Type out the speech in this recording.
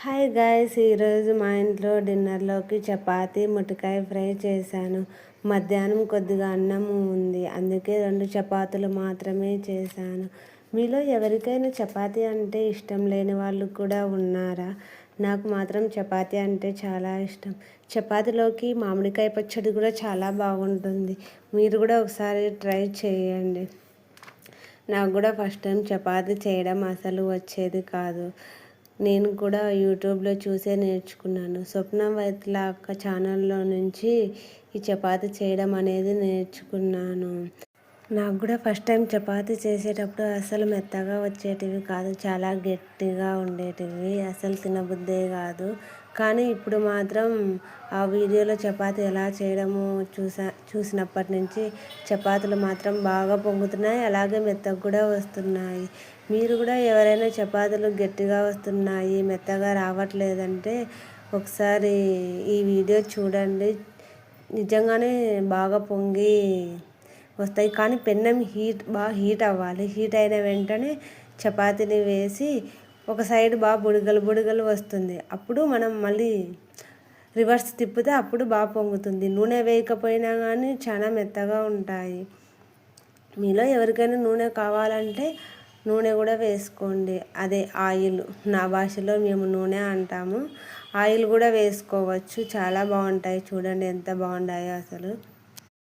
Hi guys, ఈరోజు మా ఇంట్లో డిన్నర్లోకి చపాతీ ముట్టకాయ ఫ్రై చేశాను. మధ్యాహ్నం కొద్దిగా అన్నం ఉంది, అందుకే 2 చపాతీలు మాత్రమే చేశాను. మీలో ఎవరికైనా చపాతీ అంటే ఇష్టం లేని వాళ్ళు కూడా ఉన్నారా? నాకు మాత్రం చపాతీ అంటే చాలా ఇష్టం. చపాతీలోకి మామిడికాయ పచ్చడి కూడా చాలా బాగుంటుంది. మీరు కూడా ఒకసారి ట్రై చేయండి. నాకు కూడా ఫస్ట్ టైం చపాతీ చేయడం అసలు వచ్చేది కాదు. నేను కూడా యూట్యూబ్లో చూసే నేర్చుకున్నాను. స్వప్న వైట్ల అక్క ఛానల్లో నుంచి ఈ చపాతీ చేయడం అనేది నేర్చుకున్నాను. నాకు కూడా ఫస్ట్ టైం చపాతీ చేసేటప్పుడు అసలు మెత్తగా వచ్చేటివి కాదు, చాలా గట్టిగా ఉండేటివి, అసలు తినబుద్దే కాదు. కానీ ఇప్పుడు మాత్రం ఆ వీడియోలో చపాతీ ఎలా చేయడమో చూసినప్పటి నుంచి చపాతీలు మాత్రం బాగా పొంగుతున్నాయి, అలాగే మెత్తగా కూడా వస్తున్నాయి. మీరు కూడా ఎవరైనా చపాతీలు గట్టిగా వస్తున్నాయి, మెత్తగా రావట్లేదంటే ఒకసారి ఈ వీడియో చూడండి. నిజంగానే బాగా పొంగి వస్తాయి. కానీ పెన్నం బాగా హీట్ అవ్వాలి. హీట్ అయిన వెంటనే చపాతీని వేసి ఒక సైడ్ బాగా బుడగలు వస్తుంది. అప్పుడు మనం మళ్ళీ రివర్స్ తిప్పితే అప్పుడు బాగా పొంగుతుంది. నూనె వేయకపోయినా కానీ చాలా మెత్తగా ఉంటాయి. మీలో ఎవరికైనా నూనె కావాలంటే నూనె కూడా వేసుకోండి, అదే ఆయిల్, నా భాషలో మేము నూనె అంటాము. ఆయిల్ కూడా వేసుకోవచ్చు, చాలా బాగుంటాయి. చూడండి ఎంత బాగుంటాయో అసలు.